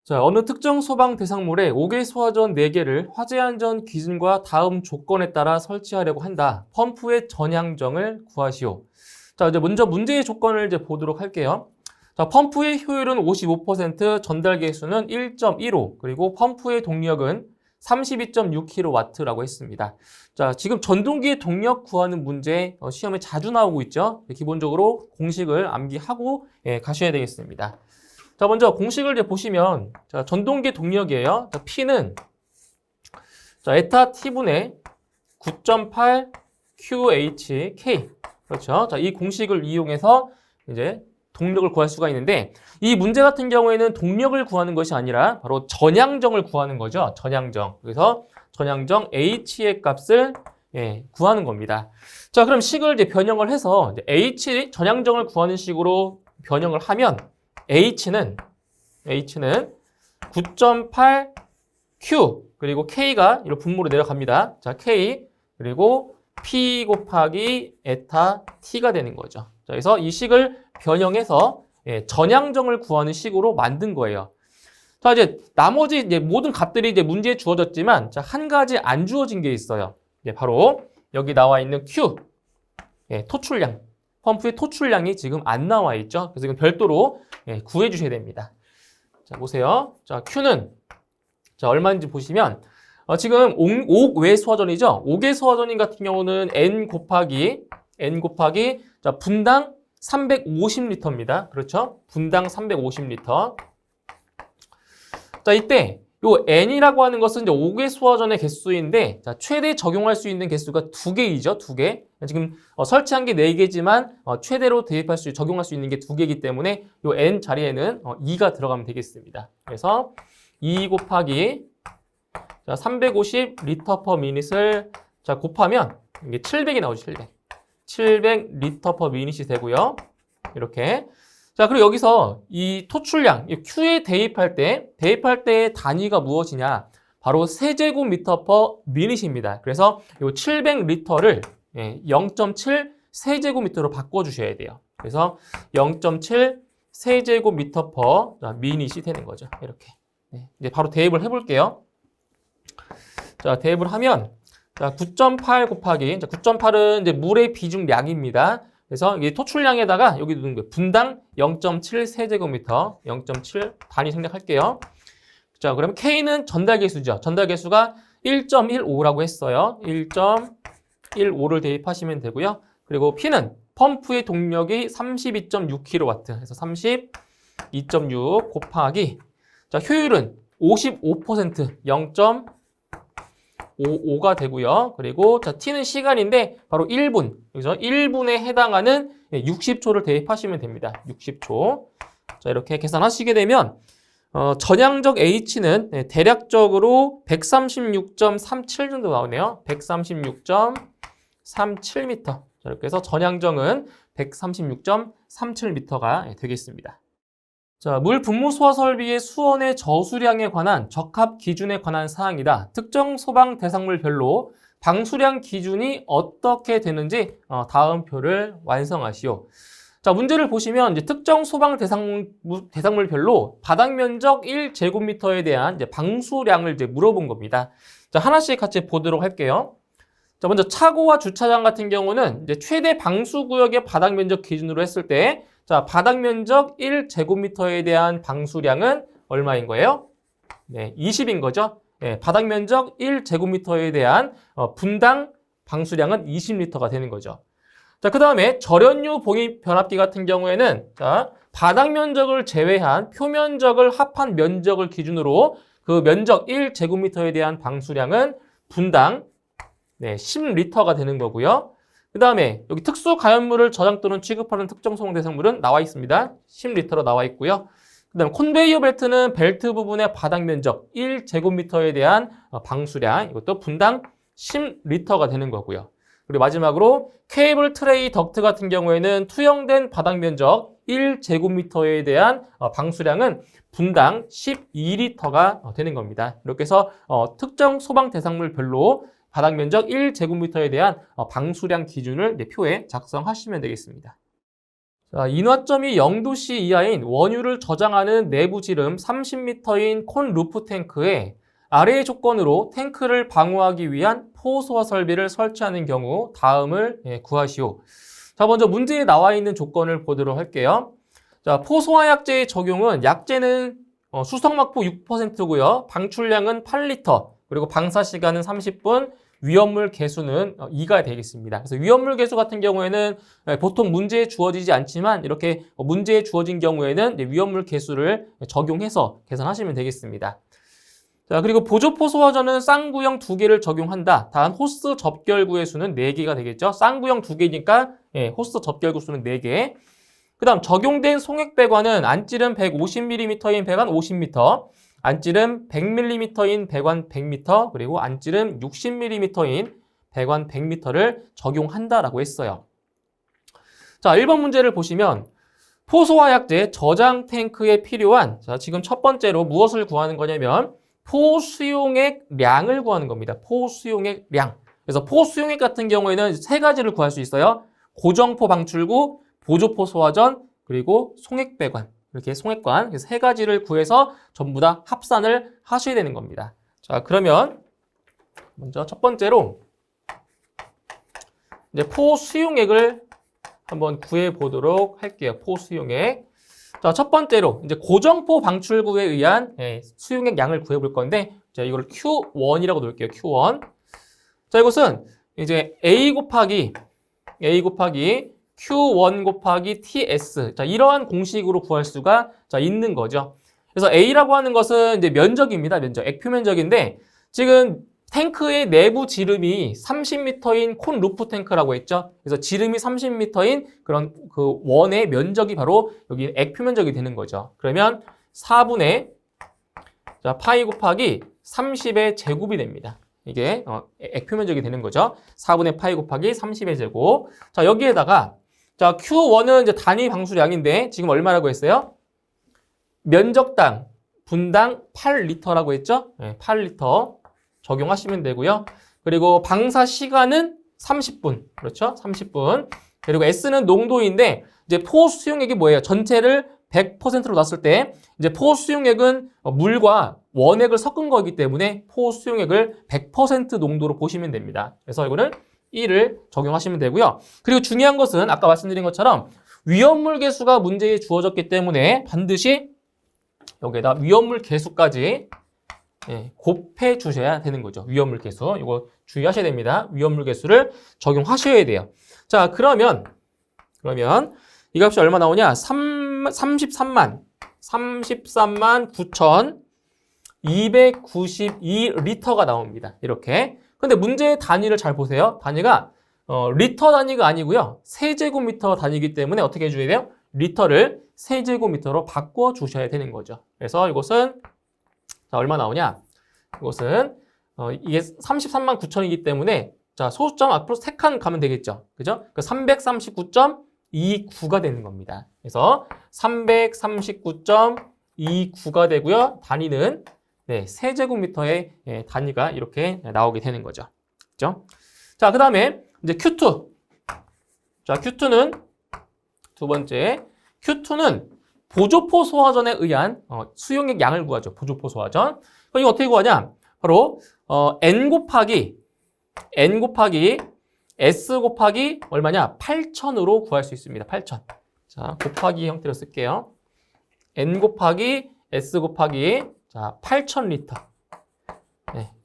자, 어느 특정 소방 대상물에 5개 소화전 4개를 화재 안전 기준과 다음 조건에 따라 설치하려고 한다. 펌프의 전향정을 구하시오. 자, 이제 먼저 문제의 조건을 이제 보도록 할게요. 자, 펌프의 효율은 55%, 전달 개수는 1.15, 그리고 펌프의 동력은 32.6kW라고 했습니다. 자, 지금 전동기의 동력 구하는 문제 시험에 자주 나오고 있죠. 기본적으로 공식을 암기하고 가셔야 되겠습니다. 자, 먼저 공식을 이제 보시면, 자, 전동기 동력이에요. 자, P는, 자, 에타 T분의 9.8 QHK. 그렇죠. 자, 이 공식을 이용해서 이제 동력을 구할 수가 있는데, 이 문제 같은 경우에는 동력을 구하는 것이 아니라 바로 전향정을 구하는 거죠. 전향정. 그래서 전향정 H의 값을 구하는 겁니다. 자, 그럼 식을 이제 변형을 해서 H 전향정을 구하는 식으로 변형을 하면 H는 9.8Q 그리고 K가 이런 분모로 내려갑니다. 자, K 그리고 P 곱하기 에타 T가 되는 거죠. 자, 그래서 이 식을 변형해서 전향정을 구하는 식으로 만든 거예요. 자, 이제 나머지 이제 모든 값들이 이제 문제에 주어졌지만, 자, 한 가지 안 주어진 게 있어요. 바로 여기 나와 있는 Q, 토출량. 펌프의 토출량이 지금 안 나와 있죠. 그래서 이건 별도로 구해 주셔야 됩니다. 자, 보세요. 자, Q는 자, 얼마인지 보시면 지금 5개 소화전이죠. 5개 소화전인 같은 경우는 N 곱하기 자, 분당 350리터입니다. 그렇죠? 분당 350리터. 자, 이때 요 N이라고 하는 것은 이제 5개 소화전의 개수인데, 자, 최대 적용할 수 있는 개수가 2개이죠, 2개. 지금 설치한 게 4개지만 최대로 적용할 수 있는 게 2개이기 때문에 요 N 자리에는 2가 들어가면 되겠습니다. 그래서 2 곱하기 자, 350리터 per minute을 자, 곱하면 이게 700이 나오죠, 700리터 per minute이 되고요. 이렇게. 자, 그리고 여기서 이 토출량, 이 Q에 대입할 때의 단위가 무엇이냐? 바로 세제곱미터 per minute입니다. 그래서 이 700리터를 0.7 세제곱미터로 바꿔주셔야 돼요. 그래서 0.7 세제곱미터 per minute이 되는 거죠. 이렇게. 이제 바로 대입을 해볼게요. 자, 대입을 하면, 자, 9.8 곱하기, 자, 9.8은 이제 물의 비중량입니다. 그래서 이 토출량에다가 여기 두는 거예요. 분당 0.7 세제곱미터, 0.7 단위 생략할게요. 자, 그러면 K는 전달 개수죠. 전달 개수가 1.15라고 했어요. 1.15를 대입하시면 되고요. 그리고 P는 펌프의 동력이 32.6kW, 그래서 32.6 곱하기, 자, 효율은 55%, 0.55가 되고요. 그리고 자, T는 시간인데 바로 1분. 여기서 1분에 해당하는 60초를 대입하시면 됩니다. 60초. 자, 이렇게 계산하시게 되면 전향적 H는 대략적으로 136.37 정도 나오네요. 136.37m. 자, 이렇게 해서 전향정은 136.37m가 되겠습니다. 자, 물 분무 소화 설비의 수원의 저수량에 관한 적합 기준에 관한 사항이다. 특정 소방 대상물별로 방수량 기준이 어떻게 되는지 다음 표를 완성하시오. 자, 문제를 보시면 이제 특정 소방 대상물별로 바닥 면적 1제곱미터에 대한 이제 방수량을 이제 물어본 겁니다. 자, 하나씩 같이 보도록 할게요. 자, 먼저 차고와 주차장 같은 경우는 이제 최대 방수 구역의 바닥 면적 기준으로 했을 때, 자, 바닥 면적 1제곱미터에 대한 방수량은 얼마인 거예요? 네, 20인 거죠. 네, 바닥 면적 1제곱미터에 대한 분당 방수량은 20리터가 되는 거죠. 자, 그 다음에 절연유 봉입 변압기 같은 경우에는 자, 바닥 면적을 제외한 표면적을 합한 면적을 기준으로 그 면적 1제곱미터에 대한 방수량은 분당 10리터가 되는 거고요. 그 다음에 여기 특수 가연물을 저장 또는 취급하는 특정 소방 대상물은 나와 있습니다. 10리터로 나와 있고요. 그 다음에 컨베이어 벨트는 벨트 부분의 바닥 면적 1제곱미터에 대한 방수량, 이것도 분당 10리터가 되는 거고요. 그리고 마지막으로 케이블 트레이 덕트 같은 경우에는 투영된 바닥 면적 1제곱미터에 대한 방수량은 분당 12리터가 되는 겁니다. 이렇게 해서 특정 소방 대상물별로 바닥 면적 1제곱미터에 대한 방수량 기준을 표에 작성하시면 되겠습니다. 자, 인화점이 0도씨 이하인 원유를 저장하는 내부 지름 30m인 콘 루프 탱크에 아래의 조건으로 탱크를 방어하기 위한 포소화 설비를 설치하는 경우 다음을 구하시오. 자, 먼저 문제에 나와 있는 조건을 보도록 할게요. 자, 포소화 약제의 적용은 약제는 수성막포 6%고요. 방출량은 8리터, 그리고 방사 시간은 30분, 위험물 개수는 2가 되겠습니다. 그래서 위험물 개수 같은 경우에는 보통 문제에 주어지지 않지만 이렇게 문제에 주어진 경우에는 위험물 개수를 적용해서 계산하시면 되겠습니다. 자, 그리고 보조포소화전은 쌍구형 2개를 적용한다. 단 호스 접결구의 수는 4개가 되겠죠. 쌍구형 2개니까 호스 접결구 수는 4개. 그 다음 적용된 송액배관은 안찌름 150mm인 배관 50m, 안찌름 100mm인 배관 100m, 그리고 안찌름 60mm인 배관 100m를 적용한다라고 했어요. 자, 1번 문제를 보시면 포소화 약제 저장 탱크에 필요한, 자, 지금 첫 번째로 무엇을 구하는 거냐면 포수용액량을 구하는 겁니다. 포수용액량. 그래서 포수용액 같은 경우에는 세 가지를 구할 수 있어요. 고정포 방출구, 보조포 소화전, 그리고 송액배관. 이렇게 송액관. 그래서 세 가지를 구해서 전부 다 합산을 하셔야 되는 겁니다. 자, 그러면 먼저 첫 번째로 이제 포수용액을 한번 구해 보도록 할게요. 포수용액. 자, 첫 번째로 이제 고정포 방출구에 의한 수용액 양을 구해 볼 건데, 자, 이거를 Q1이라고 놓을게요. Q1. 자, 이것은 이제 A 곱하기 Q1 곱하기 TS. 자, 이러한 공식으로 구할 수가 있는 거죠. 그래서 A라고 하는 것은 이제 면적입니다. 면적. 액표 면적인데, 지금 탱크의 내부 지름이 30m인 콘 루프 탱크라고 했죠. 그래서 지름이 30m인 그런 그 원의 면적이 바로 여기 액표 면적이 되는 거죠. 그러면 4분의 파이 곱하기 30의 제곱이 됩니다. 이게 액표 면적이 되는 거죠. 4분의 파이 곱하기 30의 제곱. 자, 여기에다가 자, Q1은 이제 단위 방수량인데 지금 얼마라고 했어요? 면적당 분당 8리터라고 했죠? 8리터 적용하시면 되고요. 그리고 방사 시간은 30분. 그렇죠? 30분. 그리고 S는 농도인데 이제 포 수용액이 뭐예요? 전체를 100%로 놨을 때 이제 포 수용액은 물과 원액을 섞은 거기 때문에 포 수용액을 100% 농도로 보시면 됩니다. 그래서 이거는 1을 적용하시면 되고요. 그리고 중요한 것은 아까 말씀드린 것처럼 위험물 개수가 문제에 주어졌기 때문에 반드시 여기에다 위험물 개수까지 곱해 주셔야 되는 거죠. 위험물 개수. 이거 주의하셔야 됩니다. 위험물 개수를 적용하셔야 돼요. 자, 그러면 이 값이 얼마 나오냐? 33만 9,292리터가 나옵니다. 이렇게. 근데 문제의 단위를 잘 보세요. 단위가 리터 단위가 아니고요. 세제곱미터 단위이기 때문에 어떻게 해줘야 돼요? 리터를 세제곱미터로 바꿔 주셔야 되는 거죠. 그래서 이것은 자, 얼마 나오냐? 이것은 이게 33만 9천이기 때문에 자, 소수점 앞으로 3칸 가면 되겠죠. 그죠? 그 339.29가 되는 겁니다. 그래서 339.29가 되고요. 단위는 세제곱미터의 단위가 이렇게 나오게 되는 거죠. 그죠? 자, 그다음에 이제 Q2. 자, Q2는 두 번째. Q2는 보조포 소화전에 의한 수용액 양을 구하죠. 보조포 소화전. 그럼 이거 어떻게 구하냐? 바로 N 곱하기 S 곱하기 얼마냐? 8,000으로 구할 수 있습니다. 8,000. 자, 곱하기 형태로 쓸게요. N 곱하기 S 곱하기 자, 8,000리터.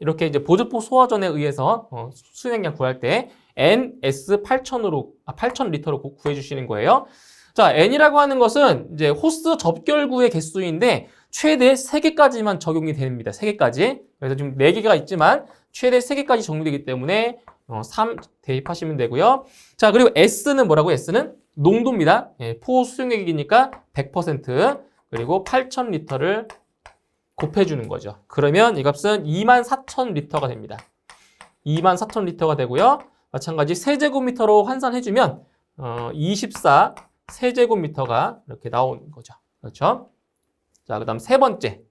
이렇게 이제 보조포 소화전에 의해서 수용액량 구할 때 NS 8,000리터로 구해 주시는 거예요. 자, N이라고 하는 것은 이제 호스 접결구의 개수인데 최대 3개까지만 적용이 됩니다. 3개까지. 그래서 지금 4개가 있지만 최대 3개까지 적용되기 때문에 3 대입하시면 되고요. 자, 그리고 S는 뭐라고? S는 농도입니다. 포 수용액이니까 100%. 그리고 8,000리터를 곱해주는 거죠. 그러면 이 값은 24,000리터가 됩니다. 24,000리터가 되고요. 마찬가지 세제곱미터로 환산해주면 24 세제곱미터가 이렇게 나오는 거죠. 그렇죠? 자, 그 다음 세 번째.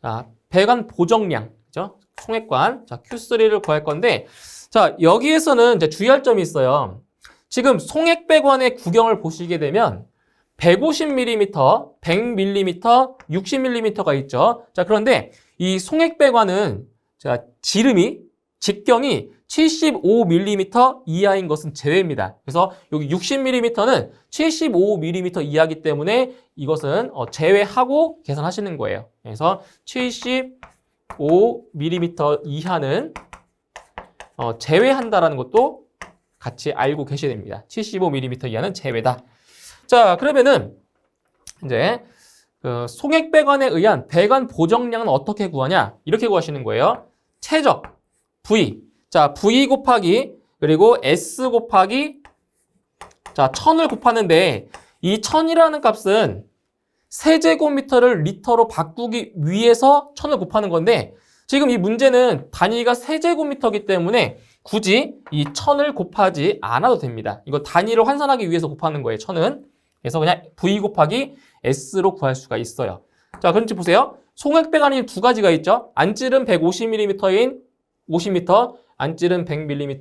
자, 배관 보정량. 그죠? 송액관. 자, Q3를 구할 건데, 자, 여기에서는 이제 주의할 점이 있어요. 지금 송액배관의 구경을 보시게 되면, 150mm, 100mm, 60mm가 있죠. 자, 그런데 이 송액배관은 자, 직경이 75mm 이하인 것은 제외입니다. 그래서 여기 60mm는 75mm 이하이기 때문에 이것은 제외하고 계산하시는 거예요. 그래서 75mm 이하는 제외한다라는 것도 같이 알고 계셔야 됩니다. 75mm 이하는 제외다. 자, 그러면은 이제 그 송액배관에 의한 배관 보정량은 어떻게 구하냐? 이렇게 구하시는 거예요. 최적 V. 자, V 곱하기 그리고 S 곱하기 자, 1000을 곱하는데 이 1000이라는 값은 세제곱미터를 리터로 바꾸기 위해서 1000을 곱하는 건데 지금 이 문제는 단위가 세제곱미터이기 때문에 굳이 이 1000을 곱하지 않아도 됩니다. 이거 단위를 환산하기 위해서 곱하는 거예요, 1000은. 그래서 그냥 V 곱하기 S로 구할 수가 있어요. 자, 그럼 보세요. 송액배관이 두 가지가 있죠. 안찔은 150mm인 50m, 안찔은 100mm인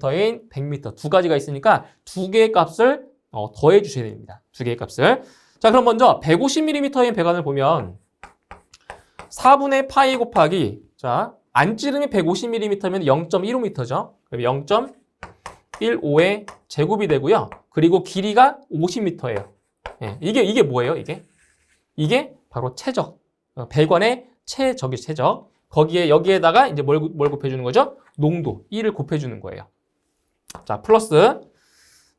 100m 두 가지가 있으니까 두 개의 값을 더해 주셔야 됩니다. 두 개의 값을. 자, 그럼 먼저 150mm인 배관을 보면 4분의 파이 곱하기 자, 안찌름이 150mm면 0.15m죠. 그럼 0.15의 제곱이 되고요. 그리고 길이가 50m예요. 예, 이게 뭐예요, 이게? 이게 바로 최적. 배관의 최적이 최적. 여기에다가 이제 뭘 곱해주는 거죠? 농도 1을 곱해주는 거예요. 자, 플러스.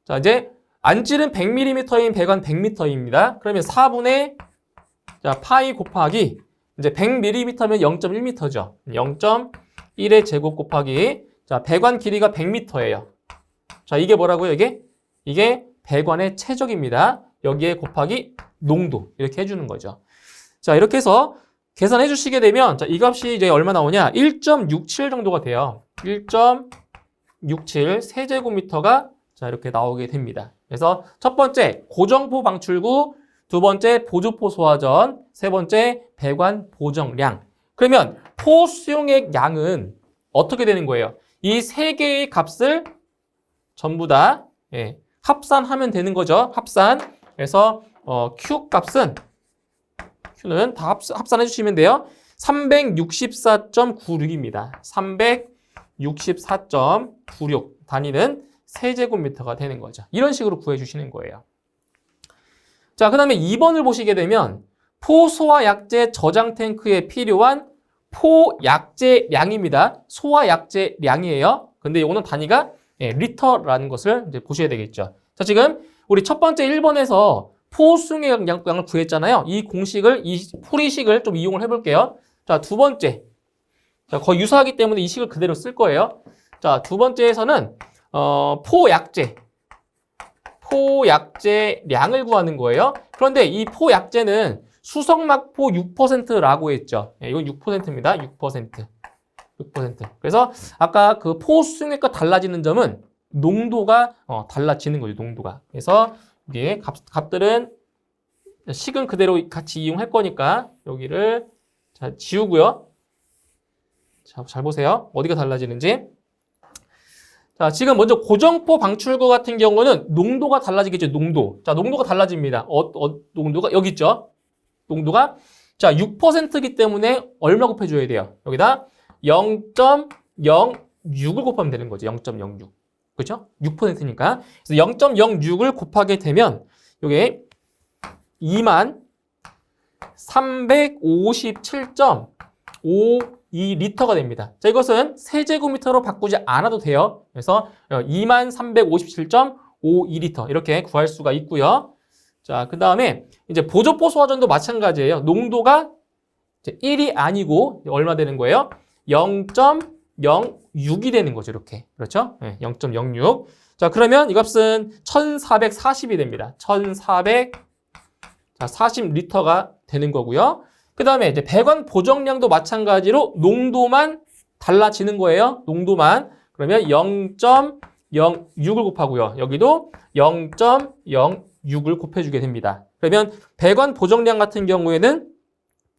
자, 이제 안찔은 100mm인 배관 100m입니다. 그러면 4분의 자, 파이 곱하기 이제 100mm면 0.1m죠. 0.1의 제곱 곱하기 자, 배관 길이가 100m예요. 자, 이게 뭐라고요, 이게? 이게 배관의 최적입니다. 여기에 곱하기 농도 이렇게 해주는 거죠. 자, 이렇게 해서 계산해 주시게 되면 자, 이 값이 이제 얼마 나오냐? 1.67 정도가 돼요. 1.67 세제곱미터가 자, 이렇게 나오게 됩니다. 그래서 첫 번째 고정포 방출구, 두 번째 보조포 소화전, 세 번째 배관 보정량. 그러면 포 수용액 양은 어떻게 되는 거예요? 이 세 개의 값을 전부 다 합산하면 되는 거죠. 합산. 그래서 Q 값은 Q는 다 합산해 주시면 돼요. 364.96입니다. 364.96 단위는 세제곱미터가 되는 거죠. 이런 식으로 구해주시는 거예요. 자, 그 다음에 2번을 보시게 되면 포소화약제 저장 탱크에 필요한 포약제량입니다. 소화약제량이에요. 근데 이거는 단위가 리터라는 것을 이제 보셔야 되겠죠. 자, 지금 우리 첫 번째 1번에서 포수용액 양을 구했잖아요. 이 공식을, 이 풀이식을 좀 이용을 해볼게요. 자, 두 번째. 자, 거의 유사하기 때문에 이 식을 그대로 쓸 거예요. 자, 두 번째에서는 포약제량을 구하는 거예요. 그런데 이 포약제는 수성막포 6%라고 했죠. 이건 6%입니다. 6%. 그래서 아까 그 포수용액과 달라지는 점은 농도가 달라지는 거죠. 농도가. 그래서 이게 값들은 식은 그대로 같이 이용할 거니까 여기를 자, 지우고요. 자, 잘 보세요. 어디가 달라지는지. 자, 지금 먼저 고정포 방출구 같은 경우는 농도가 달라지겠죠. 농도. 자, 농도가 달라집니다. 농도가 여기 있죠. 농도가 자, 6%이기 때문에 얼마 곱해줘야 돼요? 여기다 0.06을 곱하면 되는 거죠. 0.06. 그렇죠? 6%니까. 그래서 0.06을 곱하게 되면 이게 2357.52리터가 됩니다. 자, 이것은 세제곱미터로 바꾸지 않아도 돼요. 그래서 2357.52리터 이렇게 구할 수가 있고요. 자, 그 다음에 이제 보조포 소화전도 마찬가지예요. 농도가 이제 1이 아니고 얼마 되는 거예요? 0.06이 되는 거죠. 이렇게. 그렇죠? 네, 0.06. 자, 그러면 이 값은 1440이 됩니다. 1440리터가 되는 거고요. 그 다음에 이제 배관 보정량도 마찬가지로 농도만 달라지는 거예요. 농도만. 그러면 0.06을 곱하고요. 여기도 0.06을 곱해주게 됩니다. 그러면 배관 보정량 같은 경우에는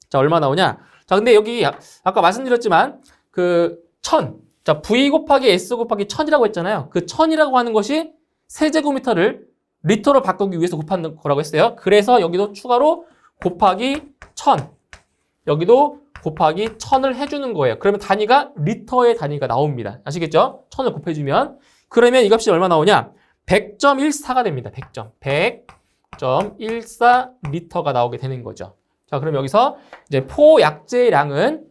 자, 얼마 나오냐? 자, 근데 여기 아까 말씀드렸지만 그 1000. 자, V 곱하기 S 곱하기 1000이라고 했잖아요. 그 1000이라고 하는 것이 세제곱미터를 리터로 바꾸기 위해서 곱하는 거라고 했어요. 그래서 여기도 추가로 곱하기 1000. 여기도 곱하기 1000을 해주는 거예요. 그러면 단위가 리터의 단위가 나옵니다. 아시겠죠? 1000을 곱해주면. 그러면 이 값이 얼마 나오냐? 100.14가 됩니다. 100.14 리터가 나오게 되는 거죠. 자, 그럼 여기서 이제 포약제량은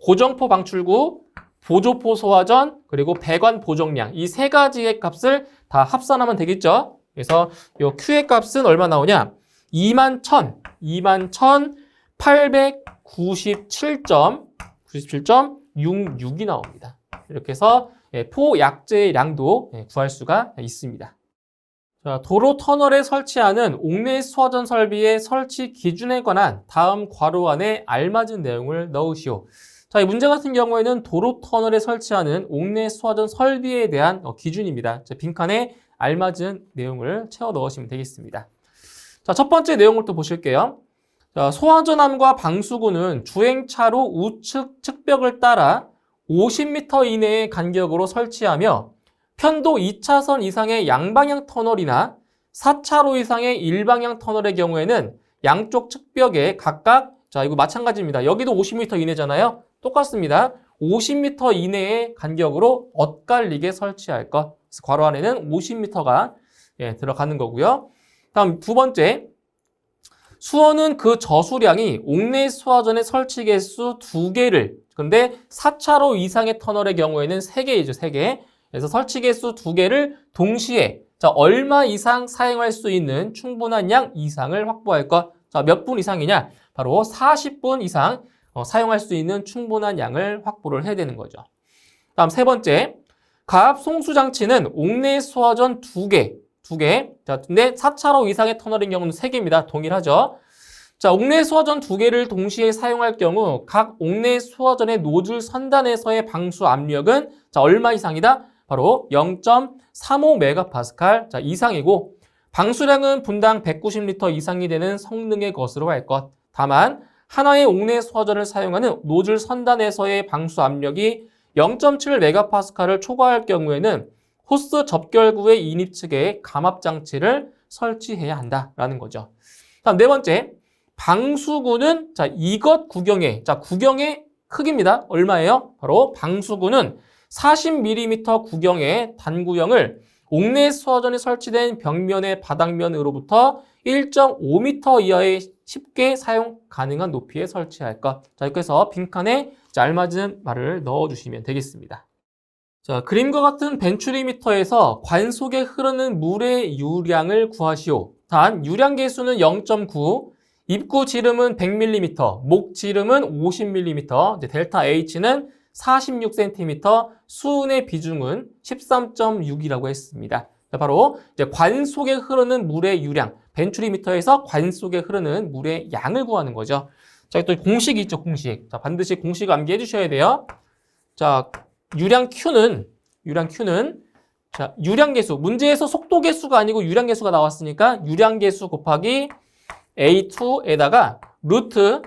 고정포 방출구, 보조포 소화전, 그리고 배관 보정량 이 세 가지의 값을 다 합산하면 되겠죠. 그래서 이 Q의 값은 얼마 나오냐? 21,897.66이 나옵니다. 이렇게 해서 포약제량도 구할 수가 있습니다. 자, 도로 터널에 설치하는 옥내 수화전 설비의 설치 기준에 관한 다음 괄호 안에 알맞은 내용을 넣으시오. 자, 이 문제 같은 경우에는 도로 터널에 설치하는 옥내 수화전 설비에 대한 기준입니다. 자, 빈칸에 알맞은 내용을 채워 넣으시면 되겠습니다. 자, 첫 번째 내용을 또 보실게요. 자, 소화전함과 방수구는 주행차로 우측 측벽을 따라 50m 이내의 간격으로 설치하며 편도 2차선 이상의 양방향 터널이나 4차로 이상의 일방향 터널의 경우에는 양쪽 측벽에 각각, 자, 이거 마찬가지입니다. 여기도 50m 이내잖아요. 똑같습니다. 50m 이내의 간격으로 엇갈리게 설치할 것. 그래서 괄호 안에는 50m가 들어가는 거고요. 다음 두 번째, 수원은 그 저수량이 옥내 수화전의 설치 개수 2개를, 근데 4차로 이상의 터널의 경우에는 3개이죠, 3개. 그래서 설치 개수 2개를 동시에, 자, 얼마 이상 사용할 수 있는 충분한 양 이상을 확보할 것. 자, 몇 분 이상이냐? 바로 40분 이상 사용할 수 있는 충분한 양을 확보를 해야 되는 거죠. 다음 세 번째, 가압 송수 장치는 옥내 수화전 2개. 자, 근데 4차로 이상의 터널인 경우는 3개입니다. 동일하죠. 자, 옥내 수화전 2개를 동시에 사용할 경우 각 옥내 수화전의 노즐 선단에서의 방수 압력은 자, 얼마 이상이다? 바로 0.35MPa 자, 이상이고 방수량은 분당 190L 이상이 되는 성능의 것으로 할 것. 다만 하나의 옥내 수화전을 사용하는 노즐 선단에서의 방수 압력이 0.7MPa를 초과할 경우에는 호스 접결구의 인입 측에 감압 장치를 설치해야 한다라는 거죠. 다음 네 번째, 방수구는 자, 이것 구경의, 자, 구경의 크기입니다. 얼마예요? 바로 방수구는 40mm 구경의 단구형을 옥내 수화전이 설치된 벽면의 바닥면으로부터 1.5m 이하의 쉽게 사용 가능한 높이에 설치할 것. 자, 이렇게 해서 빈칸에 알맞은 말을 넣어주시면 되겠습니다. 자, 그림과 같은 벤츄리미터에서 관 속에 흐르는 물의 유량을 구하시오. 단, 유량 계수는 0.9, 입구 지름은 100mm, 목 지름은 50mm, 델타 H는 46cm, 수은의 비중은 13.6이라고 했습니다. 자, 바로 이제 관 속에 흐르는 물의 유량, 벤츄리미터에서 관 속에 흐르는 물의 양을 구하는 거죠. 자, 또 공식이 있죠, 공식. 자, 반드시 공식을 암기해 주셔야 돼요. 자, 유량 Q는 자, 유량 계수, 문제에서 속도 계수가 아니고 유량 계수가 나왔으니까 유량 계수 곱하기 A2에다가 루트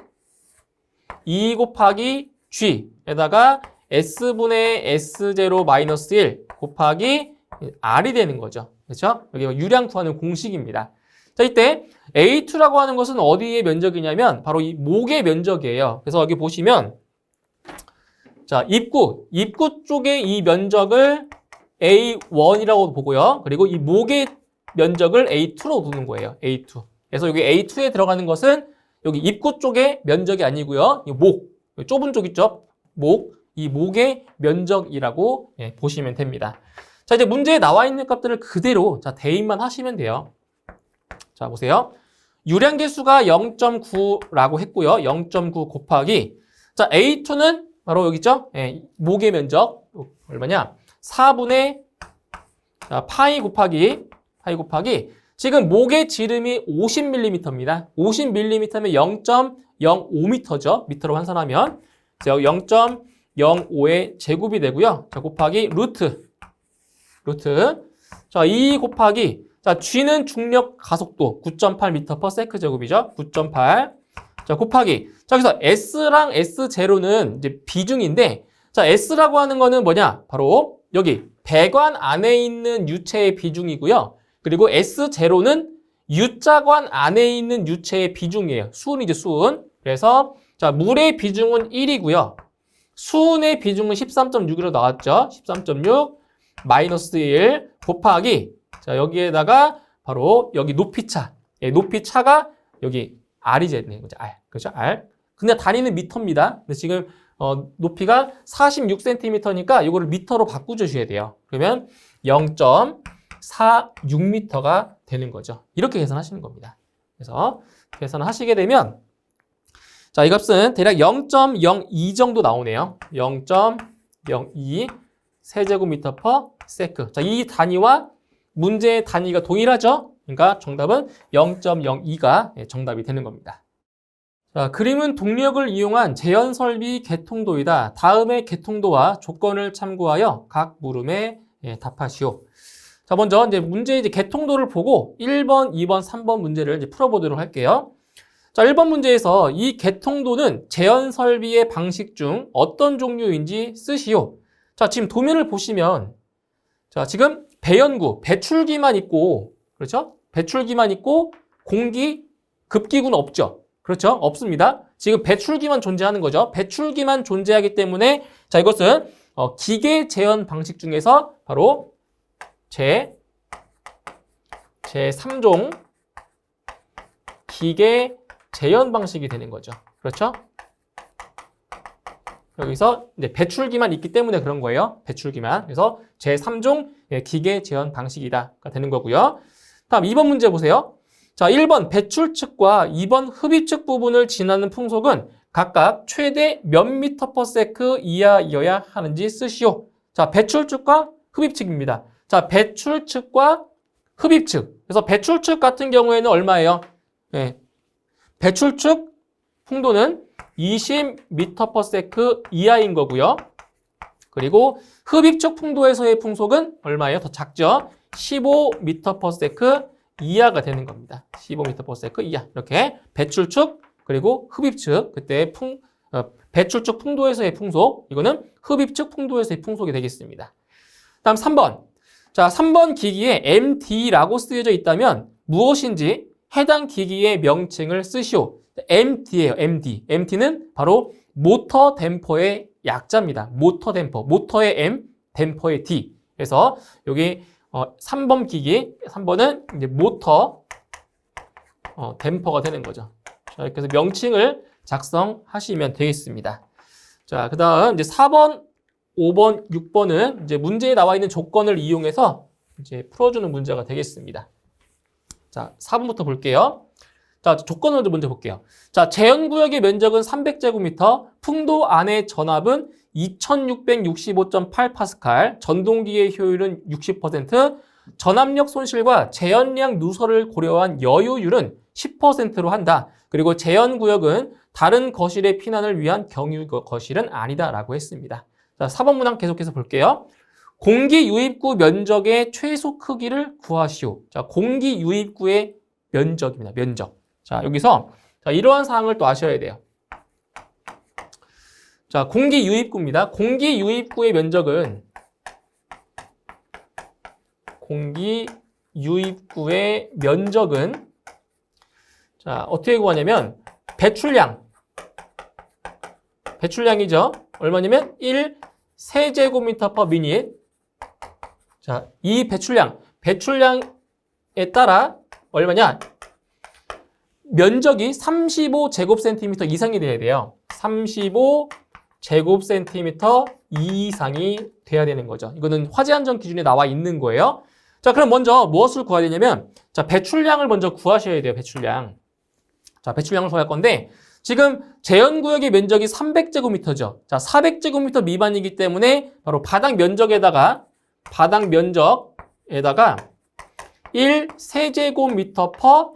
2 곱하기 G에다가 S분의 S0 마이너스 1 곱하기 R이 되는 거죠. 그렇죠? 여기 유량 구하는 공식입니다. 자, 이때 A2라고 하는 것은 어디의 면적이냐면 바로 이 목의 면적이에요. 그래서 여기 보시면 자, 입구 쪽의 이 면적을 A1이라고 보고요. 그리고 이 목의 면적을 A2로 두는 거예요. A2. 그래서 여기 A2에 들어가는 것은 여기 입구 쪽의 면적이 아니고요. 이 목, 좁은 쪽 있죠? 목, 이 목의 면적이라고 보시면 됩니다. 자, 이제 문제에 나와 있는 값들을 그대로 자, 대입만 하시면 돼요. 자, 보세요. 유량 계수가 0.9라고 했고요. 0.9 곱하기 자, A2는 바로 여기 있죠? 목의 면적 얼마냐? 4분의 파이 곱하기 지금 목의 지름이 50mm입니다. 50mm면 0.05m죠. 미터로 환산하면 0.05의 제곱이 되고요. 자, 곱하기 루트. 자, 2 곱하기 자, G는 중력 가속도 9.8m/s 제곱이죠. 9.8. 자, 곱하기. 자, 여기서 S랑 S0는 이제 비중인데, 자, S라고 하는 거는 뭐냐? 바로 여기 배관 안에 있는 유체의 비중이고요. 그리고 S0는 U자관 안에 있는 유체의 비중이에요. 수은이죠, 수은. 그래서 자, 물의 비중은 1이고요. 수은의 비중은 13.6으로 나왔죠. 13.6 마이너스 1 곱하기 자, 여기에다가 바로 여기 높이차. 예, 높이차가 여기 R이 되는 거죠. R. 그렇죠? R. 그냥 단위는 미터입니다. 근데 지금 높이가 46cm니까 이거를 미터로 바꿔주셔야 돼요. 그러면 0.46m가 되는 거죠. 이렇게 계산하시는 겁니다. 그래서 계산을 하시게 되면 자, 이 값은 대략 0.02 정도 나오네요. 0.02 세제곱미터 퍼 세크. 자, 이 단위와 문제의 단위가 동일하죠? 그러니까 정답은 0.02가 정답이 되는 겁니다. 자, 그림은 동력을 이용한 재현 설비 개통도이다. 다음의 개통도와 조건을 참고하여 각 물음에 답하시오. 자, 먼저 이제 문제 개통도를 보고 1번, 2번, 3번 문제를 이제 풀어보도록 할게요. 자, 1번 문제에서 이 개통도는 재현 설비의 방식 중 어떤 종류인지 쓰시오. 자, 지금 도면을 보시면 자, 지금 배연구, 배출기만 있고 그렇죠? 배출기만 있고 공기, 급기구는 없죠. 그렇죠? 없습니다. 지금 배출기만 존재하는 거죠. 배출기만 존재하기 때문에 자, 이것은 기계 재현 방식 중에서 바로 제3종 기계 재현 방식이 되는 거죠. 그렇죠? 여기서 이제 배출기만 있기 때문에 그런 거예요. 배출기만. 그래서 제3종 기계 재현 방식이다가 되는 거고요. 다음 2번 문제 보세요. 자, 1번 배출 측과 2번 흡입 측 부분을 지나는 풍속은 각각 최대 몇 미터 퍼 세크 이하여야 하는지 쓰시오. 자, 배출 측과 흡입 측입니다. 자, 배출 측과 흡입 측. 그래서 배출 측 같은 경우에는 얼마예요? 네. 배출 측 풍도는 20m/s 이하인 거고요. 그리고 흡입 측 풍도에서의 풍속은 얼마예요? 더 작죠? 15m/s 이하가 되는 겁니다. 15m/s 이하. 이렇게 배출 측 그리고 흡입 측 그때 배출 측 풍도에서의 풍속 이거는 흡입 측 풍도에서의 풍속이 되겠습니다. 다음 3번. 자, 3번 기기에 MD라고 쓰여져 있다면 무엇인지 해당 기기의 명칭을 쓰시오. MD예요. MD. MD는 바로 모터 댐퍼의 약자입니다. 모터 댐퍼. 모터의 M, 댐퍼의 D. 그래서 여기 3번 기기, 3번은 이제 모터 댐퍼가 되는 거죠. 자, 이렇게 해서 명칭을 작성하시면 되겠습니다. 자, 그 다음 이제 4번, 5번, 6번은 이제 문제에 나와 있는 조건을 이용해서 이제 풀어주는 문제가 되겠습니다. 자, 4번부터 볼게요. 자, 조건을 먼저 볼게요. 자, 재현구역의 면적은 300제곱미터, 풍도 안의 전압은 2665.8파스칼, 전동기의 효율은 60%, 전압력 손실과 재현량 누설을 고려한 여유율은 10%로 한다. 그리고 재현구역은 다른 거실의 피난을 위한 경유 거실은 아니다라고 했습니다. 자, 4번 문항 계속해서 볼게요. 공기 유입구 면적의 최소 크기를 구하시오. 자, 공기 유입구의 면적입니다. 면적. 자, 여기서 자, 이러한 사항을 또 아셔야 돼요. 자, 공기 유입구입니다. 공기 유입구의 면적은 자, 어떻게 구하냐면 배출량이죠. 얼마냐면 1 세제곱미터 퍼 미닛. 자, 이 배출량에 따라 얼마냐? 면적이 35제곱센티미터 이상이 돼야 돼요. 35제곱센티미터 이상이 돼야 되는 거죠. 이거는 화재안전 기준에 나와 있는 거예요. 자, 그럼 먼저 무엇을 구해야 되냐면, 자, 배출량을 먼저 구하셔야 돼요, 배출량. 자, 배출량을 구할 건데, 지금 재현구역의 면적이 300제곱미터죠. 자, 400제곱미터 미만이기 때문에 바로 바닥 면적에다가 1 세제곱미터 퍼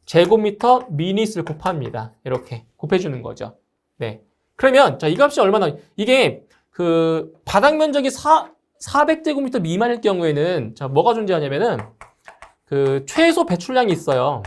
제곱미터 미닛을 곱합니다. 이렇게 곱해주는 거죠. 네. 그러면 자, 이 값이 얼마나 이게 그 바닥 면적이 400제곱미터 미만일 경우에는 자, 뭐가 존재하냐면은 그 최소 배출량이 있어요.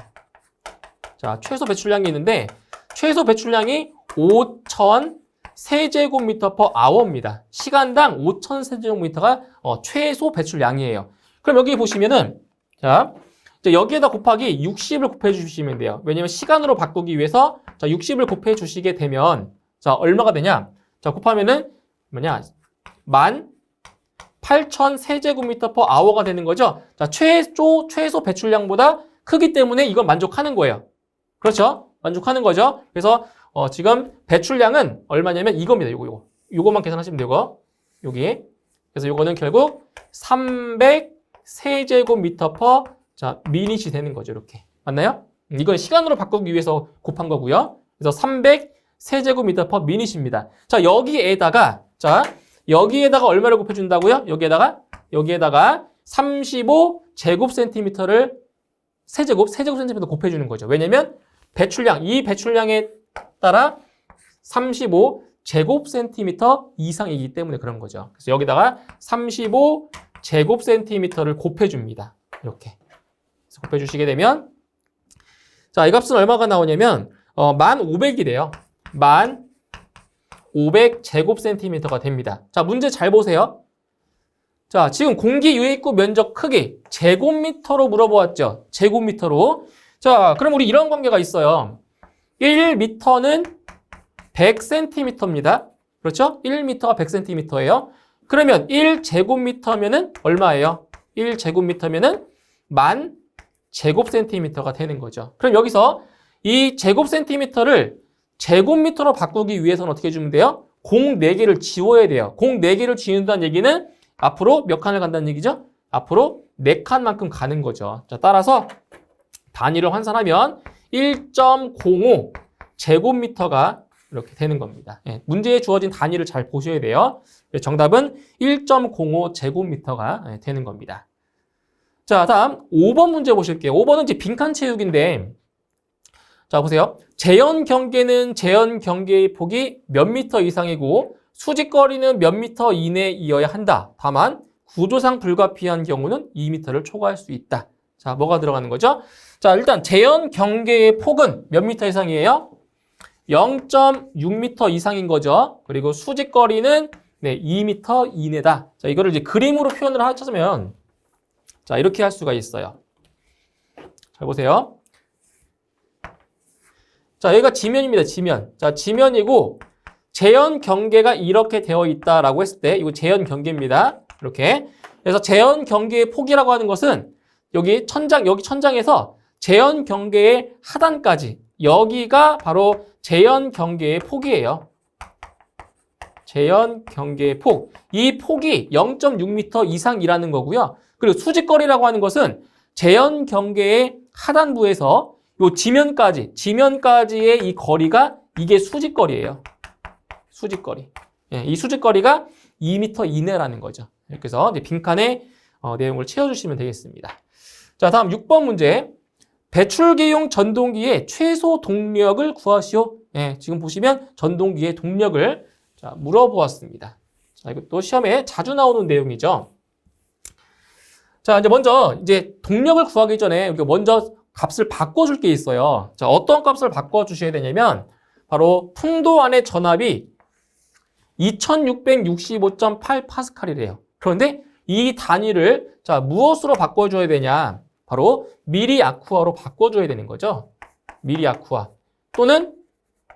자, 최소 배출량이 있는데 최소 배출량이 5,000 세제곱미터 퍼 아워입니다. 시간당 5,000 세제곱미터가 최소 배출량이에요. 그럼 여기 보시면은 자, 이제 여기에다 곱하기 60을 곱해 주시면 돼요. 왜냐면 시간으로 바꾸기 위해서 자, 60을 곱해 주시게 되면 자, 얼마가 되냐? 자, 곱하면은 뭐냐? 18,000 세제곱미터 per hour가 되는 거죠. 자, 최소 배출량보다 크기 때문에 이건 만족하는 거예요. 그렇죠? 만족하는 거죠. 그래서 지금 배출량은 얼마냐면 이겁니다. 요거만 계산하시면 되고 여기. 그래서 요거는 결국 300 세제곱미터 per 자, 미닛이 되는 거죠. 이렇게. 맞나요? 이건 시간으로 바꾸기 위해서 곱한 거고요. 그래서 300 세제곱미터 per 미닛입니다. 자, 여기에다가 얼마를 곱해 준다고요? 여기에다가 35 제곱센티미터를 세제곱센티미터 곱해 주는 거죠. 왜냐면 이 배출량에 따라 35 제곱센티미터 이상이기 때문에 그런 거죠. 그래서 여기다가 35 제곱센티미터를 곱해 줍니다. 이렇게. 그래서 곱해 주시게 되면 자, 이 값은 얼마가 나오냐면 1500이래요. 1500 제곱센티미터가 됩니다. 자, 문제 잘 보세요. 자, 지금 공기 유입구 면적 크기 제곱미터로 물어보았죠. 제곱미터로. 자, 그럼 우리 이런 관계가 있어요. 1m는 100cm입니다. 그렇죠? 1m가 100cm예요. 그러면 1제곱미터면은 얼마예요? 1제곱미터면은 10,000 제곱센티미터가 되는 거죠. 그럼 여기서 이 제곱센티미터를 제곱미터로 바꾸기 위해서는 어떻게 해주면 돼요? 공 4개를 지워야 돼요. 공 4개를 지운다는 얘기는 앞으로 몇 칸을 간다는 얘기죠? 앞으로 4칸만큼 가는 거죠. 자, 따라서 단위를 환산하면 1.05 제곱미터가 이렇게 되는 겁니다. 예, 문제에 주어진 단위를 잘 보셔야 돼요. 정답은 1.05 제곱미터가 되는 겁니다. 자, 다음 5번 문제 보실게요. 5번은 이제 빈칸 채우기인데 자, 보세요. 재현 경계는 재현 경계의 폭이 몇 미터 이상이고 수직거리는 몇 미터 이내이어야 한다. 다만 구조상 불가피한 경우는 2미터를 초과할 수 있다. 자, 뭐가 들어가는 거죠? 자, 일단 재현 경계의 폭은 몇 미터 이상이에요? 0.6m 이상인 거죠. 그리고 수직거리는 2m 이내다. 자, 이거를 이제 그림으로 표현을 하자면 자, 이렇게 할 수가 있어요. 잘 보세요. 자, 여기가 지면입니다. 지면. 자, 지면이고 재현 경계가 이렇게 되어 있다라고 했을 때 이거 재현 경계입니다. 이렇게. 그래서 재현 경계의 폭이라고 하는 것은 여기 천장에서 재현 경계의 하단까지 여기가 바로 재현 경계의 폭이에요. 재현 경계의 폭. 이 폭이 0.6m 이상이라는 거고요. 그리고 수직거리라고 하는 것은 재현 경계의 하단부에서 요 지면까지의 이 거리가 이게 수직거리예요. 수직거리. 예, 이 수직거리가 2m 이내라는 거죠. 그래서 이제 빈칸에 내용을 채워주시면 되겠습니다. 자, 다음 6번 문제. 배출기용 전동기의 최소 동력을 구하시오. 예, 지금 보시면 전동기의 동력을 자, 물어보았습니다. 자, 이것도 시험에 자주 나오는 내용이죠. 자, 이제 먼저 동력을 구하기 전에 우리가 먼저 값을 바꿔줄 게 있어요. 자, 어떤 값을 바꿔주셔야 되냐면 바로 풍도 안의 전압이 2665.8파스칼이래요. 그런데 이 단위를 자, 무엇으로 바꿔줘야 되냐? 바로 미리 아쿠아로 바꿔줘야 되는 거죠. 미리 아쿠아 또는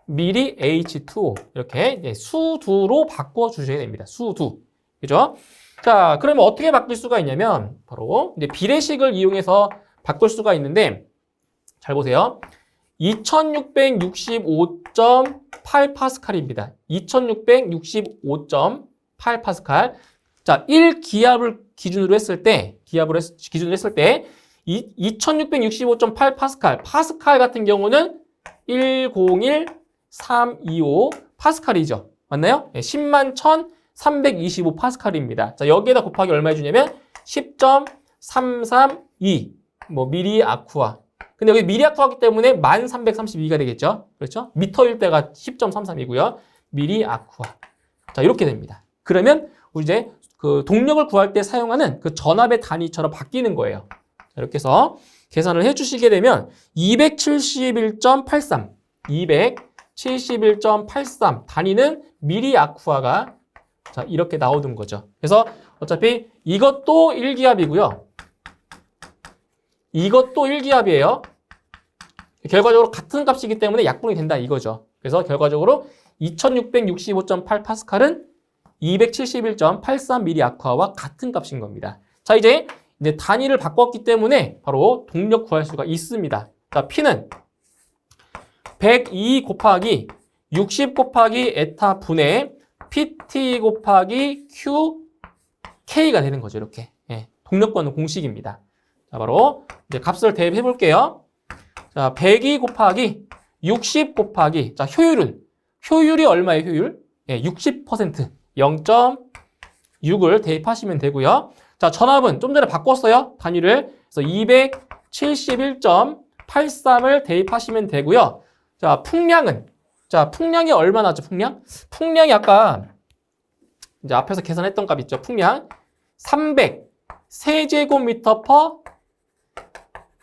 미리 H2O 이렇게 수두로 바꿔주셔야 됩니다. 수두. 그죠? 자, 그러면 어떻게 바꿀 수가 있냐면 바로 이제 비례식을 이용해서 바꿀 수가 있는데 잘 보세요. 2665.8파스칼입니다. 2665.8파스칼. 자, 1기압을 기준으로 했을 때 2665.8파스칼. 파스칼 같은 경우는 101325 파스칼이죠. 맞나요? 101,325 파스칼입니다. 자, 여기에다 곱하기 얼마 해주냐면 10.332 미리 아쿠아. 근데 여기 미리 아쿠아기 때문에 1332가 되겠죠. 그렇죠? 미터일 때가 10.33이고요. 미리 아쿠아. 자, 이렇게 됩니다. 그러면 우리 이제 그 동력을 구할 때 사용하는 그 전압의 단위처럼 바뀌는 거예요. 자, 이렇게 해서 계산을 해주시게 되면 271.83 271.83 단위는 미리 아쿠아가 자, 이렇게 나오는 거죠. 그래서 어차피 이것도 1기압이고요. 이것도 1기압이에요. 결과적으로 같은 값이기 때문에 약분이 된다 이거죠. 그래서 결과적으로 2665.8파스칼은 271.83mm 아쿠아와 같은 값인 겁니다. 자, 이제 단위를 바꿨기 때문에 바로 동력 구할 수가 있습니다. 자, P는 102 곱하기 60 곱하기 에타 분의 PT 곱하기 QK가 되는 거죠. 이렇게. 예, 동력권은 공식입니다. 자, 바로 이제 값을 대입해 볼게요. 자, 102 곱하기 60 곱하기, 자, 효율이 얼마예요, 효율? 예, 60%. 0.6을 대입하시면 되고요. 자, 전압은 좀 전에 바꿨어요. 단위를. 그래서 271.83을 대입하시면 되고요. 자, 풍량이 얼마나 죠, 풍량? 풍량이 아까 이제 앞에서 계산했던 값 있죠. 풍량 300 세제곱미터 퍼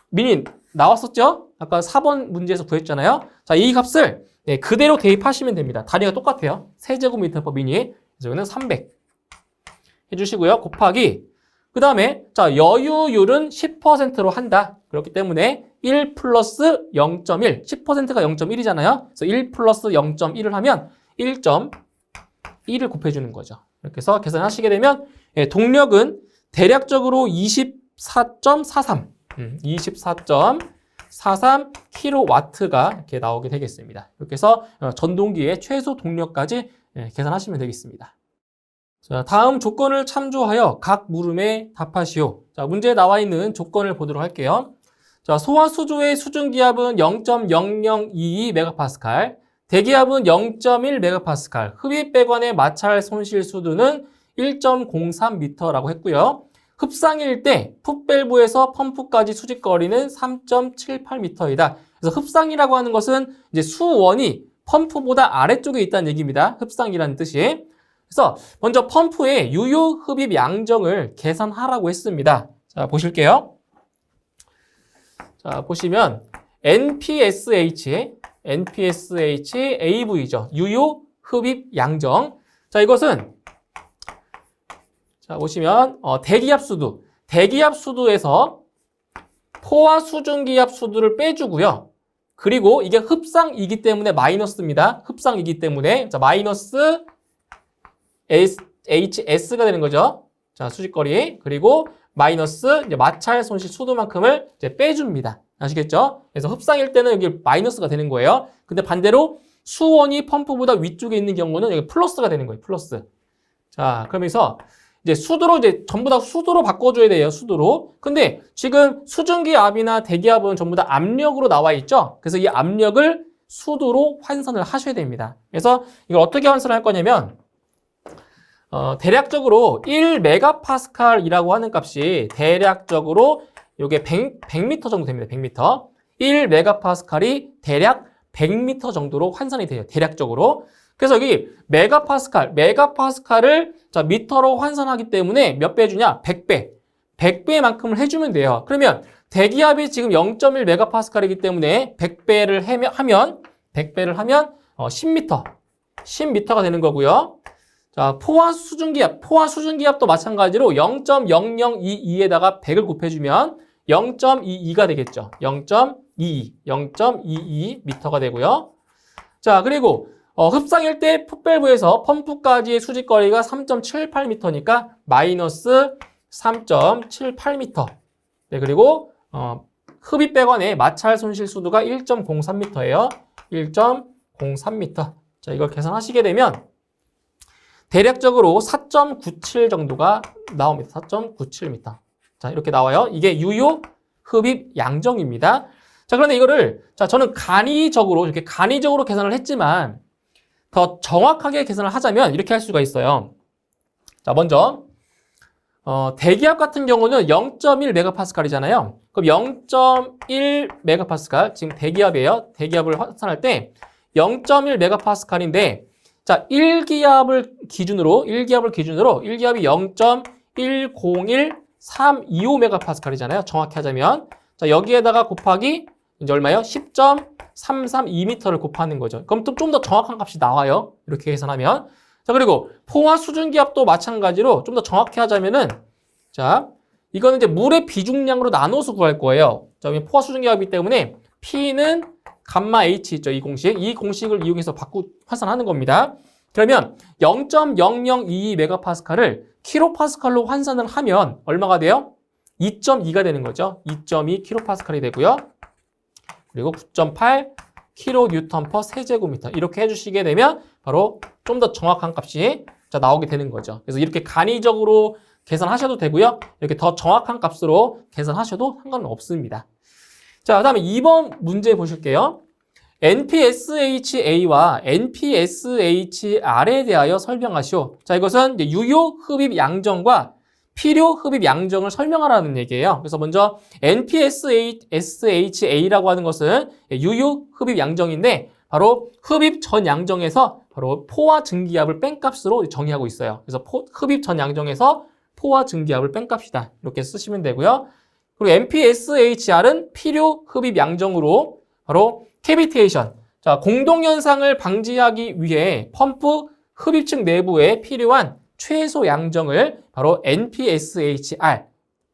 미니 나왔었죠? 아까 4번 문제에서 구했잖아요. 자, 이 값을 그대로 대입하시면 됩니다. 단위가 똑같아요. 세제곱미터 퍼 미니. 그래서 이거는 300 해주시고요. 곱하기 그 다음에 자, 여유율은 10%로 한다. 그렇기 때문에 1 플러스 0.1, 10%가 0.1이잖아요. 그래서 1 플러스 0.1을 하면 1.1을 곱해주는 거죠. 이렇게 해서 계산하시게 되면 동력은 대략적으로 24.43, 24.43 kW가 이렇게 나오게 되겠습니다. 이렇게 해서 전동기의 최소 동력까지 계산하시면 되겠습니다. 자, 다음 조건을 참조하여 각 물음에 답하시오. 자, 문제에 나와 있는 조건을 보도록 할게요. 자, 소화수조의 수증기압은 0.0022MPa, 대기압은 0.1MPa, 흡입배관의 마찰 손실 수두는 1.03m라고 했고요. 흡상일 때 풋밸브에서 펌프까지 수직거리는 3.78m이다. 그래서 흡상이라고 하는 것은 이제 수원이 펌프보다 아래쪽에 있다는 얘기입니다. 흡상이라는 뜻이. 그래서 먼저 펌프의 유효 흡입 양정을 계산하라고 했습니다. 자, 보실게요. 자, 보시면 NPSH AV죠. 유효 흡입 양정. 자, 이것은 자, 보시면 대기압 수두에서 포화 수증기압 수두를 빼주고요. 그리고 이게 흡상이기 때문에 마이너스입니다. 흡상이기 때문에 자, 마이너스 HS가 되는 거죠. 자, 수직거리. 그리고 마이너스 이제 마찰 손실 수두만큼을 이제 빼줍니다. 아시겠죠? 그래서 흡상일 때는 여기 마이너스가 되는 거예요. 근데 반대로 수원이 펌프보다 위쪽에 있는 경우는 여기 플러스가 되는 거예요. 플러스. 자, 그러면서 이제 수도로 이제 전부 다 수도로 바꿔줘야 돼요. 수도로. 근데 지금 수증기압이나 대기압은 전부 다 압력으로 나와 있죠. 그래서 이 압력을 수도로 환산을 하셔야 됩니다. 그래서 이걸 어떻게 환산을 할 거냐면 대략적으로 1MPa이라고 하는 값이 대략적으로 이게 100m 정도 됩니다. 100m. 1MPa이 대략 100m 정도로 환산이 돼요. 대략적으로. 그래서 여기 메가파스칼을 자, 미터로 환산하기 때문에 몇 배 주냐? 100배. 100배만큼을 해주면 돼요. 그러면 대기압이 지금 0.1MPa이기 때문에 100배를 하면 10m. 10m가 되는 거고요. 자, 포화 수증기압도 마찬가지로 0.0022에다가 100을 곱해주면 0.22가 되겠죠. 0.22m가 되고요. 자, 그리고 흡상일 때 풋밸브에서 펌프까지의 수직거리가 3.78m니까 마이너스 3.78m. 네, 그리고 흡입배관의 마찰 손실 수두가 1.03m예요. 1.03m. 자, 이걸 계산하시게 되면 대략적으로 4.97 정도가 나옵니다. 4.97m. 자, 이렇게 나와요. 이게 유효 흡입 양정입니다. 자, 그런데 이거를 자, 저는 이렇게 간이적으로 계산을 했지만 더 정확하게 계산을 하자면 이렇게 할 수가 있어요. 자, 먼저 대기압 같은 경우는 0.1MPa이잖아요. 그럼 0.1MPa 지금 대기압이에요. 대기압을 환산할 때 0.1MPa인데 자, 1기압이 0.101325MPa이잖아요. 정확히 하자면. 자, 여기에다가 곱하기 이제 얼마예요? 10.332m를 곱하는 거죠. 그럼 또 좀 더 정확한 값이 나와요. 이렇게 계산하면. 자, 그리고 포화 수증기압도 마찬가지로 좀 더 정확히 하자면은 자, 이거는 이제 물의 비중량으로 나눠서 구할 거예요. 자, 포화 수증기압이기 때문에 P는 감마 H 있죠. 이 공식을 이용해서 환산하는 겁니다. 그러면 0.0022메가파스칼을 킬로파스칼로 환산을 하면 얼마가 돼요? 2.2가 되는 거죠. 2.2 킬로파스칼이 되고요. 그리고 9.8 킬로뉴턴 퍼 세제곱미터 이렇게 해주시게 되면 바로 좀 더 정확한 값이 나오게 되는 거죠. 그래서 이렇게 간이적으로 계산하셔도 되고요. 이렇게 더 정확한 값으로 계산하셔도 상관은 없습니다. 자, 그다음에 2번 문제 보실게요. NPSHA와 NPSHR에 대하여 설명하시오. 자, 이것은 이제 유효 흡입 양정과 필요 흡입 양정을 설명하라는 얘기예요. 그래서 먼저 NPSHA라고 하는 것은 유효 흡입 양정인데 바로 흡입 전 양정에서 바로 포화 증기압을 뺀 값으로 정의하고 있어요. 그래서 흡입 전 양정에서 포화 증기압을 뺀 값이다. 이렇게 쓰시면 되고요. 그리고 NPSHR은 필요 흡입 양정으로 바로 캐비테이션, 자, 공동현상을 방지하기 위해 펌프 흡입층 내부에 필요한 최소 양정을 바로 NPSHR,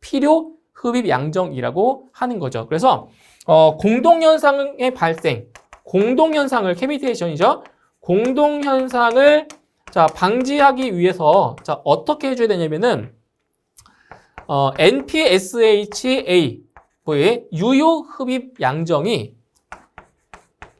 필요 흡입 양정이라고 하는 거죠. 그래서 공동현상의 발생, 공동현상을 캐비테이션이죠. 공동현상을 방지하기 위해서 어떻게 해줘야 되냐면은 NPSHA의 유효 흡입 양정이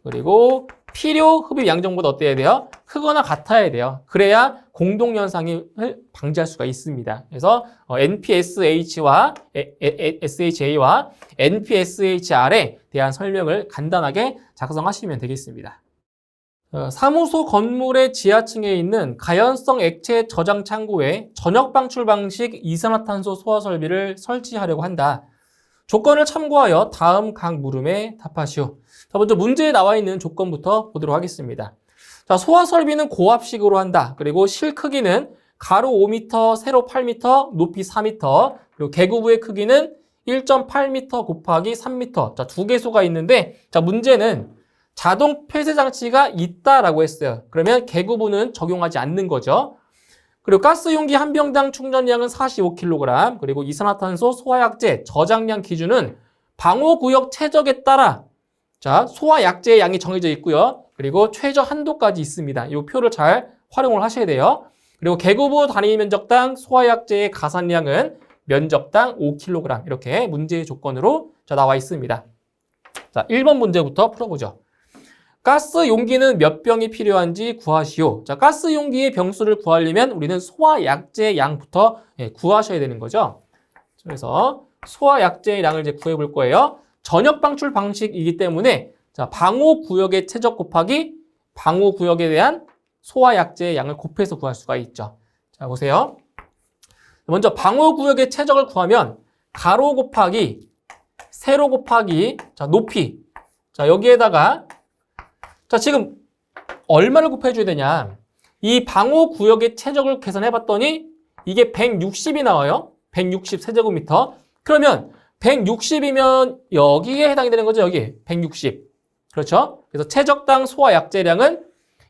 그리고 필요 흡입 양정보다 어때야 돼요? 크거나 같아야 돼요. 그래야 공동현상을 방지할 수가 있습니다. 그래서 NPSHA와 NPSHR에 대한 설명을 간단하게 작성하시면 되겠습니다. 사무소 건물의 지하층에 있는 가연성 액체 저장 창고에 전역 방출 방식 이산화탄소 소화 설비를 설치하려고 한다. 조건을 참고하여 다음 각 물음에 답하시오. 자, 먼저 문제에 나와 있는 조건부터 보도록 하겠습니다. 자, 소화 설비는 고압식으로 한다. 그리고 실 크기는 가로 5m, 세로 8m, 높이 4m, 그리고 개구부의 크기는 1.8m 곱하기 3m. 자, 두 개소가 있는데, 자, 문제는 자동 폐쇄 장치가 있다라고 했어요. 그러면 개구부는 적용하지 않는 거죠. 그리고 가스 용기 한 병당 충전량은 45kg, 그리고 이산화탄소 소화약제 저장량 기준은 방호구역 최적에 따라 소화약제의 양이 정해져 있고요. 그리고 최저 한도까지 있습니다. 이 표를 잘 활용을 하셔야 돼요. 그리고 개구부 단위 면적당 소화약제의 가산량은 면적당 5kg 이렇게 문제의 조건으로 나와 있습니다. 자, 1번 문제부터 풀어보죠. 가스 용기는 몇 병이 필요한지 구하시오. 자, 가스 용기의 병수를 구하려면 우리는 소화약제 양부터 구하셔야 되는 거죠. 그래서 소화약제의 양을 이제 구해 볼 거예요. 전역 방출 방식이기 때문에 방호구역의 최적 곱하기 방호구역에 대한 소화약제의 양을 곱해서 구할 수가 있죠. 자, 보세요. 먼저 방호구역의 최적을 구하면 가로 곱하기 세로 곱하기 높이. 자, 여기에다가 지금 얼마를 곱해줘야 되냐. 이 방호구역의 최적을 계산해 봤더니 이게 160이 나와요. 160 세제곱미터. 그러면 160이면 여기에 해당이 되는 거죠. 여기 160. 그렇죠? 그래서 최적당 소화약제량은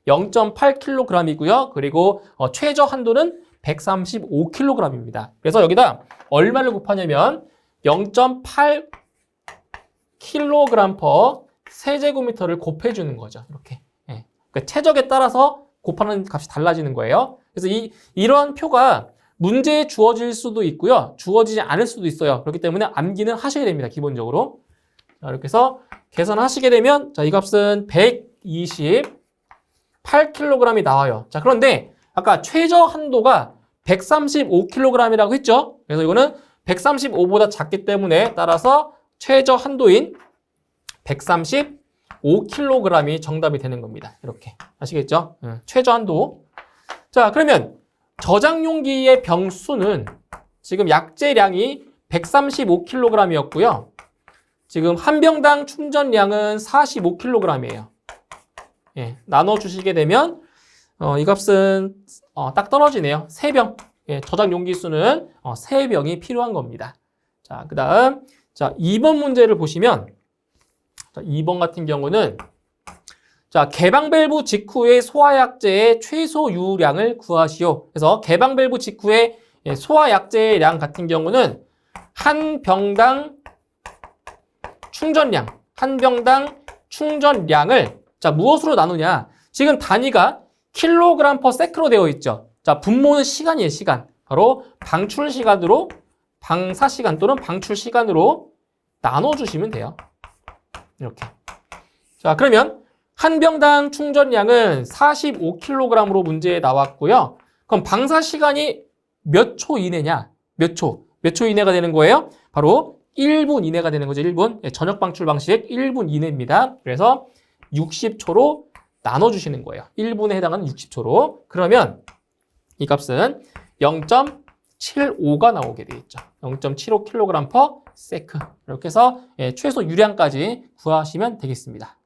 0.8kg이고요. 그리고 최저 한도는 135kg입니다. 그래서 여기다 얼마를 곱하냐면 0.8kg per 세제곱미터를 곱해주는 거죠. 이렇게. 그러니까 최적에 따라서 곱하는 값이 달라지는 거예요. 그래서 이런 표가 문제에 주어질 수도 있고요. 주어지지 않을 수도 있어요. 그렇기 때문에 암기는 하셔야 됩니다. 기본적으로. 자, 이렇게 해서 계산하시게 되면 이 값은 128kg이 나와요. 자, 그런데 아까 최저 한도가 135kg이라고 했죠. 그래서 이거는 135보다 작기 때문에 따라서 최저 한도인 135kg이 정답이 되는 겁니다. 이렇게. 아시겠죠? 최저 한도. 자, 그러면 저장 용기의 병수는 지금 약제량이 135kg이었고요. 지금 한 병당 충전량은 45kg이에요. 나눠주시게 되면 이 값은 딱 떨어지네요. 3병. 저장 용기 수는 3병이 필요한 겁니다. 자, 그 다음 2번 문제를 보시면 2번 같은 경우는 개방 밸브 직후의 소화약제의 최소 유량을 구하시오. 그래서 개방 밸브 직후의 소화약제의 량 같은 경우는 한 병당 충전량을 자 무엇으로 나누냐? 지금 단위가 킬로그램 퍼 세크로 되어 있죠. 자 분모는 시간이에요. 시간. 바로 방출 시간으로 방사 시간 또는 방출 시간으로 나눠주시면 돼요. 이렇게. 자 그러면 한 병당 충전량은 45kg으로 문제에 나왔고요. 그럼 방사 시간이 몇 초 이내냐? 몇 초 이내가 되는 거예요? 바로 1분 이내가 되는 거죠. 1분. 저녁 방출 방식 1분 이내입니다. 그래서 60초로 나눠주시는 거예요. 1분에 해당하는 60초로. 그러면 이 값은 0.75가 나오게 되겠죠. 0.75kg per sec. 이렇게 해서 최소 유량까지 구하시면 되겠습니다.